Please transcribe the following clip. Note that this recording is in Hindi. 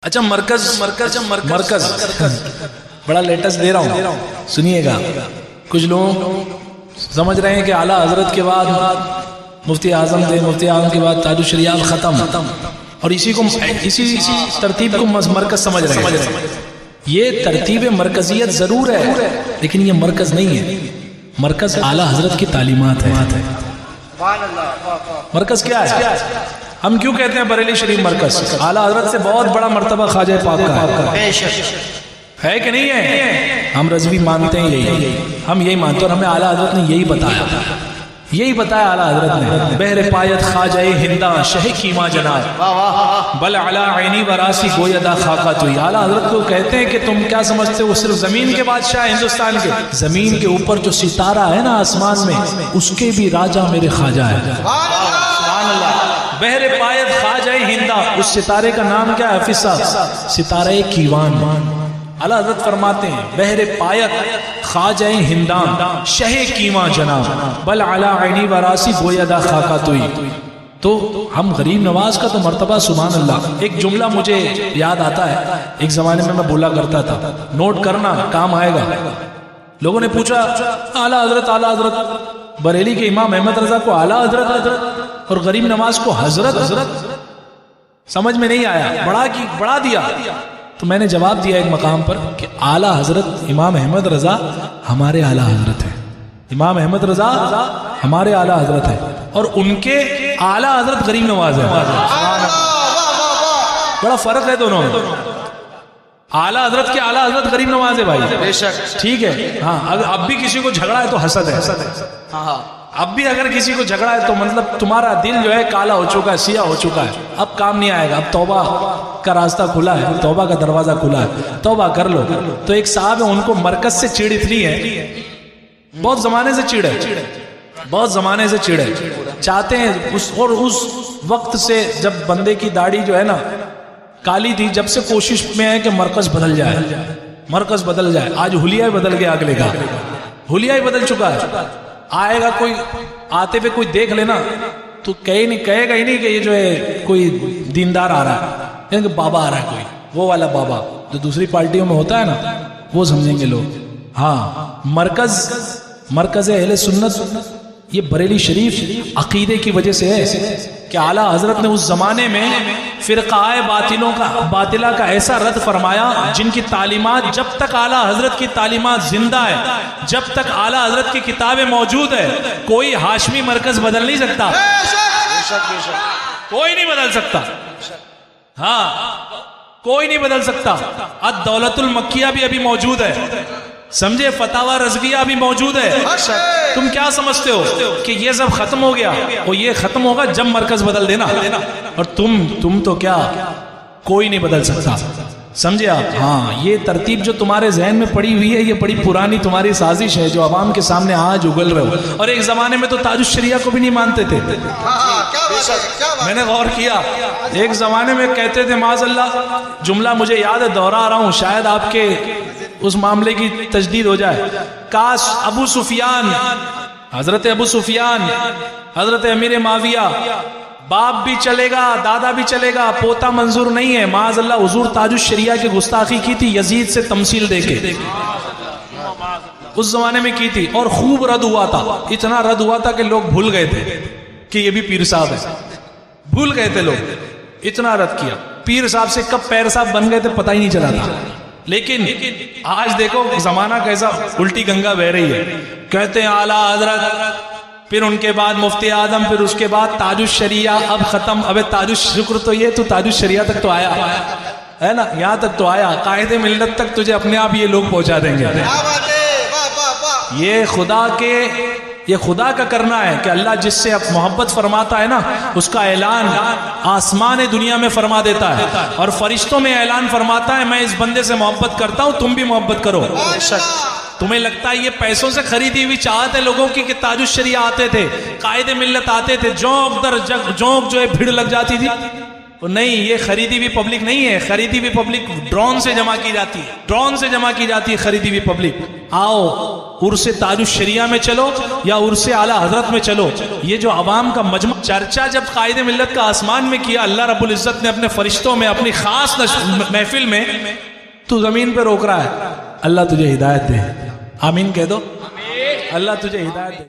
अच्छा मरकज मरकज मरकज बड़ा लेटेस्ट दे रहा हूँ, सुनिएगा। कुछ लोग समझ रहे हैं कि आला हजरत के बाद मुफ्ती आजम थे, मुफ्ती आजम के बाद ताजुश शरिया खत्म, और इसी तरतीब को मरकज समझ रहे हैं। ये तरतीब मरकजियत जरूर है, लेकिन ये मरकज नहीं है। मरकज आला हजरत की तालीमात है। मरकज क्या है? हम क्यों कहते हैं बरेली शरीफ मरकज? आला हजरत से बहुत बड़ा मर्तबा ख्वाजा पाक का है कि नहीं है? हम रज़वी मानते हैं यही, हम यही मानते हैं, और हमें आला हजरत ने यही बताया आला हजरत ने। बहरे पायत ख्वाजा हिंदा शह कीमा जनाब बल अला ऐनी वरासी गोयदा खाका तुई। आला हजरत को कहते हैं कि तुम क्या समझते हो, सिर्फ जमीन के बादशाह हिंदुस्तान के? जमीन के ऊपर जो सितारा है ना आसमान में, उसके भी राजा मेरे ख्वाजा है। बहरे पायत ख्वाजा हिंदा, उस सितारे का नाम क्या है? हाफिज साहब, सितारे कीवान। आला हज़रत फरमाते हैं बहरे पायत ख्वाजा हिंदान शह कीमा जनाब बल अला ऐनी वरासी गोयदा खाका तुई। तो हम गरीब नवाज का तो मर्तबा सुभान अल्लाह। एक जुमला मुझे याद आता है, एक जमाने में मैं बोला करता था, नोट करना काम आएगा। लोगों ने पूछा आला हजरत बरेली के इमाम अहमद रजा को आला हजरत और गरीब नवाज को हजरत समझ में नहीं आया, बढ़ा दिया। तो मैंने जवाब दिया एक मकाम पर कि आला हजरत इमाम अहमद रजा हमारे आला हजरत है, इमाम अहमद रजा हमारे आला हजरत है, और उनके आला हजरत गरीब नवाज है। बड़ा फर्क है दोनों में। आला हजरत के आला हजरत गरीब नवाज है भाई, बेशक ठीक है। हाँ, अगर अब भी किसी को झगड़ा है तो हसद है। अब भी अगर किसी को झगड़ा है तो मतलब तुम्हारा दिल जो है काला हो चुका है, सिया हो चुका है, अब काम नहीं आएगा। अब तौबा का रास्ता खुला है, तौबा का दरवाजा खुला है, तौबा कर लो। तो एक साहब है, उनको मरकज से चिड़ इतनी है, बहुत जमाने से चिड़ है, बहुत जमाने से चिड़ है, चाहते हैं उस वक्त से जब बंदे की दाढ़ी जो है ना काली थी, जब से कोशिश में है कि मरकज बदल जाए, मरकज बदल जाए। आज हुलिया ही बदल गया, अगले का हुलिया ही बदल चुका है। आएगा कोई, आते हुए कोई देख लेना तो कहेगा ही नहीं कि ये जो है कोई दीनदार आ रहा है, कि बाबा आ रहा है कोई, वो वाला बाबा जो दूसरी पार्टियों में होता है ना, वो समझेंगे लोग। हाँ, मरकज अहले सुन्नत ये बरेली शरीफ अकीदे की वजह से है कि आला हजरत ने उस जमाने में फिरकाए बातिला का ऐसा रद्द फरमाया जिनकी तालीमात, जब तक आला हजरत की तालीमात जिंदा है, जब तक आला हजरत की किताबें मौजूद है, कोई हाशमी मरकज बदल नहीं सकता, कोई नहीं बदल सकता। हाँ, कोई नहीं बदल सकता। अद-दौलतुल मक्किया भी अभी मौजूद है, समझे, फतावा रज़विया भी मौजूद है। तुम क्या समझते हो कि ये सब खत्म हो गया? और ये खत्म होगा जब मरकज बदल देना, और तुम तो क्या, कोई नहीं बदल सकता, समझे आप? हाँ, ये तरतीब जो तुम्हारे जहन में पड़ी हुई है, ये बड़ी पुरानी तुम्हारी साजिश है जो अवाम के सामने आज उगल रहे हो। और एक जमाने में तो ताजुश शरिया को भी नहीं मानते थे। मैंने गौर किया, एक जमाने में कहते थे माज़अल्लाह, जुमला मुझे याद है, दोहरा रहा हूँ, शायद आपके उस मामले की तजदीद हो जाए। काश अबू सुफियान, हजरत अबू सुफियान, हजरत अमीर माविया, बाप भी चलेगा, दादा भी चलेगा, पोता मंजूर नहीं है, माज़अल्लाह हुजूर ताजुश शरिया की गुस्ताखी की थी यजीद से तमसील देके, उस जमाने में की थी, और खूब रद्द हुआ था। इतना रद्द हुआ था कि लोग भूल गए थे कि ये भी पीर साहब है, भूल गए थे लोग, इतना रद्द किया। पीर साहब से कब पैर साहब बन गए थे पता ही नहीं चला था। लेकिन आज देखो जमाना कैसा उल्टी गंगा बह रही है। कहते हैं आला हजरत, फिर उनके बाद मुफ्ती आजम, फिर उसके बाद ताजुश शरिया, अब खत्म। अबे ताजुश शुक्र तो ये तू ताजुश शरिया तक तो आया है ना, यहाँ तक तो आया, कायदे मिल्लत तक तुझे अपने आप ये लोग पहुंचा देंगे। ये खुदा का करना है कि अल्लाह जिससे अब मोहब्बत फरमाता है ना, उसका ऐलान आसमान दुनिया में फरमा देता है, और फरिश्तों में ऐलान फरमाता है मैं इस बंदे से मोहब्बत करता हूं, तुम भी मोहब्बत करो। तुम्हें लगता है ये पैसों से खरीदी हुई चाहत है लोगों की कि ताजुश शरिया आते थे, कायदे मिल्लत आते थे, जोंक दर जोंक जो है भीड़ लग जाती थी, तो नहीं, ये खरीदी हुई पब्लिक नहीं है। खरीदी हुई पब्लिक ड्रोन से जमा की जाती है, ड्रोन से जमा की जाती है खरीदी हुई पब्लिक। आओ उर्से ताजुश शरिया में चलो या उर्से आला हजरत में चलो। ये जो अवाम का मजमा, चर्चा जब कायदे मिल्लत का आसमान में किया अल्लाह रब्बुल इज्जत ने अपने फरिश्तों में अपनी खास महफिल में, तू जमीन पे रोक रहा है। अल्लाह तुझे हिदायत दे, आमीन कह दो। अल्लाह तुझे हिदायत दे।